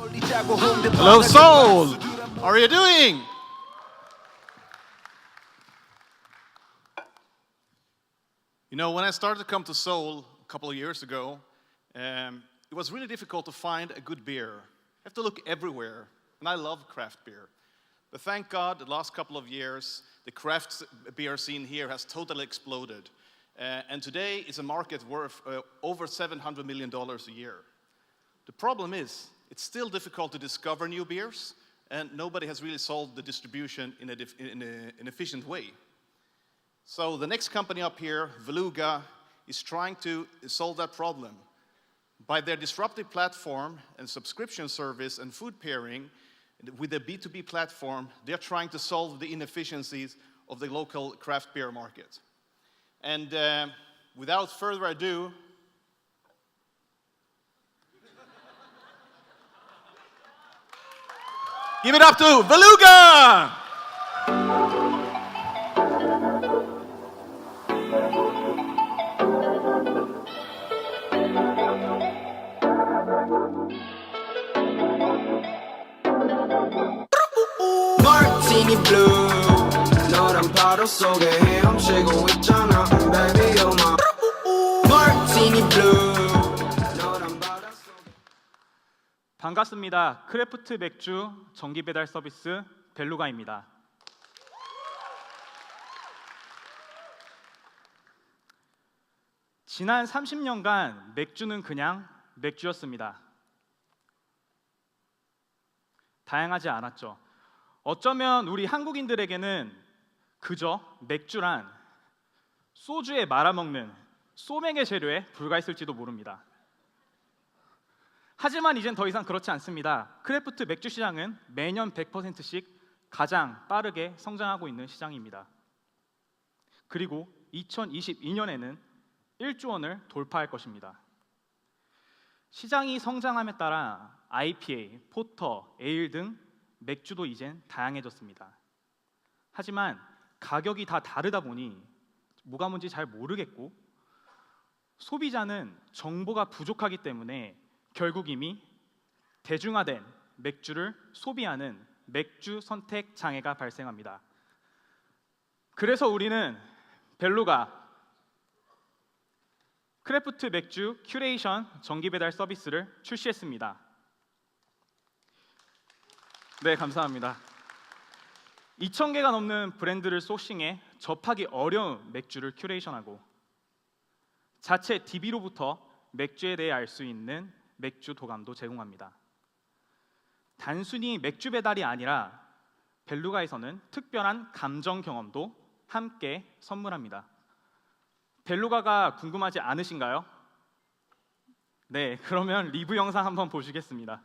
Hello, Seoul. How are you doing? You know, when I started to come to Seoul a couple of years ago, it was really difficult to find a good beer. You have to look everywhere, and I love craft beer. But thank God, the last couple of years, the craft beer scene here has totally exploded. And today it's a market worth over $700 million a year. The problem is, it's still difficult to discover new beers, and nobody has really solved the distribution in an efficient way. So the next company up here, Veluga, is trying to solve that problem. By their disruptive platform and subscription service and food pairing, with a B2B platform, they're trying to solve the inefficiencies of the local craft beer market. And without further ado, give it up to Veluga! Martini blue 너란 파도 속에 헤엄치고 있잖아 Baby you're my Martini blue 너란 바다 속에 반갑습니다. 크래프트 맥주 정기 배달 서비스 벨루가입니다. 지난 30년간 맥주는 그냥 맥주였습니다. 다양하지 않았죠. 어쩌면 우리 한국인들에게는 그저 맥주란 소주에 말아먹는 소맥의 재료에 불과했을지도 모릅니다. 하지만 이젠 더 이상 그렇지 않습니다. 크래프트 맥주 시장은 매년 100%씩 가장 빠르게 성장하고 있는 시장입니다. 그리고 2022년에는 1조 원을 돌파할 것입니다. 시장이 성장함에 따라 IPA, 포터, 에일 등 맥주도 이젠 다양해졌습니다. 하지만 가격이 다 다르다 보니 뭐가 뭔지 잘 모르겠고 소비자는 정보가 부족하기 때문에 결국 이미 대중화된 맥주를 소비하는 맥주 선택 장애가 발생합니다. 그래서 우리는 벨루가 크래프트 맥주 큐레이션 정기 배달 서비스를 출시했습니다. 네, 감사합니다. 2,000개가 넘는 브랜드를 소싱해 접하기 어려운 맥주를 큐레이션하고 자체 DB로부터 맥주에 대해 알 수 있는 맥주 도감도 제공합니다. 단순히 맥주 배달이 아니라 벨루가에서는 특별한 감정 경험도 함께 선물합니다. 벨루가가 궁금하지 않으신가요? 네, 그러면 리뷰 영상 한번 보시겠습니다.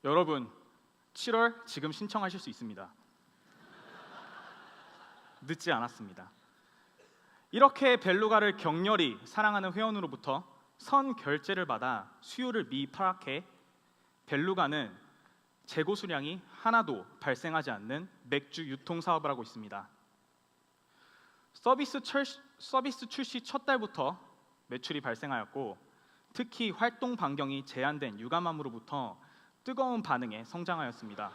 여러분, 7월 지금 신청하실 수 있습니다. 늦지 않았습니다. 이렇게 벨루가를 격렬히 사랑하는 회원으로부터 선 결제를 받아 수요를 미파악해 벨루가는 재고 수량이 하나도 발생하지 않는 맥주 유통 사업을 하고 있습니다. 서비스 출시 첫 달부터 매출이 발생하였고 특히 활동 반경이 제한된 유감함으로부터 뜨거운 반응에 성장하였습니다.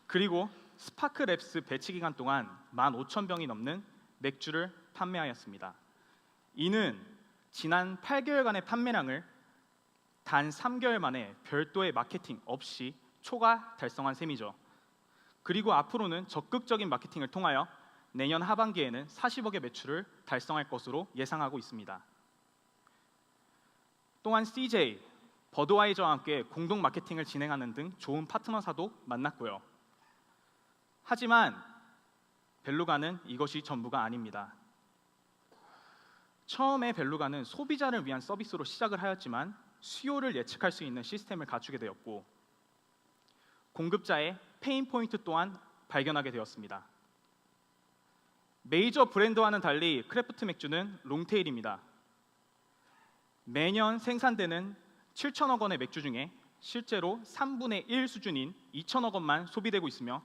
그리고 스파크랩스 배치 기간 동안 15,000병이 넘는 맥주를 판매하였습니다. 이는 지난 8개월간의 판매량을 단 3개월 만에 별도의 마케팅 없이 초과 달성한 셈이죠. 그리고 앞으로는 적극적인 마케팅을 통하여 내년 하반기에는 40억의 매출을 달성할 것으로 예상하고 있습니다. 또한 CJ, 버드와이저와 함께 공동 마케팅을 진행하는 등 좋은 파트너사도 만났고요. 하지만 벨루가는 이것이 전부가 아닙니다. 처음에 벨루가는 소비자를 위한 서비스로 시작을 하였지만 수요를 예측할 수 있는 시스템을 갖추게 되었고 공급자의 페인 포인트 또한 발견하게 되었습니다. 메이저 브랜드와는 달리 크래프트 맥주는 롱테일입니다. 매년 생산되는 7천억 원의 맥주 중에 실제로 3분의 1 수준인 2천억 원만 소비되고 있으며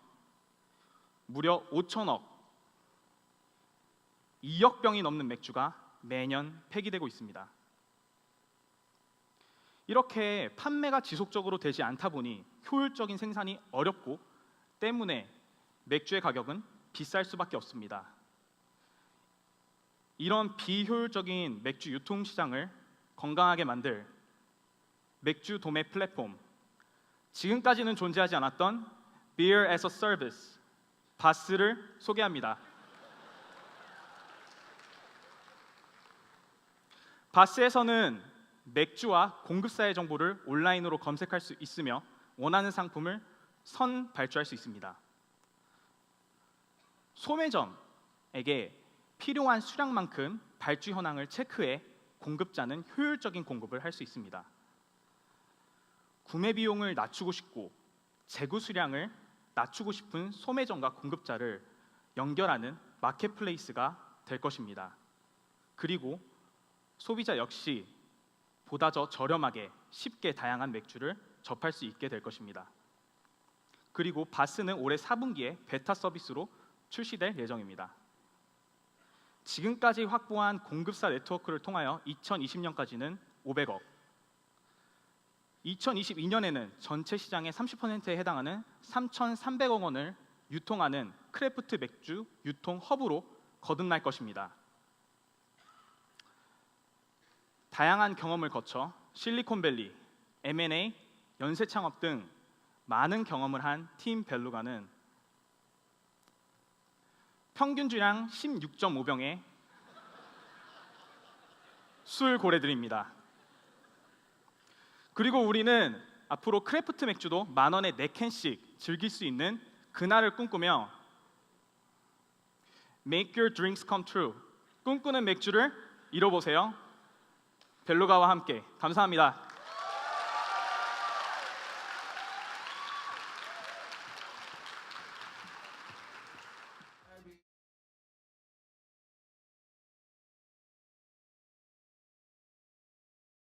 무려 5천억, 2억 병이 넘는 맥주가 매년 폐기되고 있습니다. 이렇게 판매가 지속적으로 되지 않다 보니 효율적인 생산이 어렵고 때문에 맥주의 가격은 비쌀 수밖에 없습니다. 이런 비효율적인 맥주 유통 시장을 건강하게 만들 맥주 도매 플랫폼, 지금까지는 존재하지 않았던 Beer as a Service, 바스를 소개합니다. 바스에서는 맥주와 공급사의 정보를 온라인으로 검색할 수 있으며 원하는 상품을 발주할 수 있습니다. 소매점에게 필요한 수량만큼 발주 현황을 체크해 공급자는 효율적인 공급을 할 수 있습니다. 구매 비용을 낮추고 싶고 재고 수량을 낮추고 싶은 소매점과 공급자를 연결하는 마켓플레이스가 될 것입니다. 그리고 소비자 역시 보다 더 저렴하게 쉽게 다양한 맥주를 접할 수 있게 될 것입니다. 그리고 바스는 올해 4분기에 베타 서비스로 출시될 예정입니다. 지금까지 확보한 공급사 네트워크를 통하여 2020년까지는 500억, 2022년에는 전체 시장의 30%에 해당하는 3,300억 원을 유통하는 크래프트 맥주 유통 허브로 거듭날 것입니다. 다양한 경험을 거쳐 실리콘밸리, M&A, 연쇄 창업 등 많은 경험을 한 팀 벨루가는 평균 주량 16.5병의 술 고래들입니다. 그리고 우리는 앞으로 크래프트 맥주도 10,000원에 4캔씩 즐길 수 있는 그날을 꿈꾸며 Make your drinks come true, 꿈꾸는 맥주를 이뤄보세요. 벨루가와 함께 감사합니다.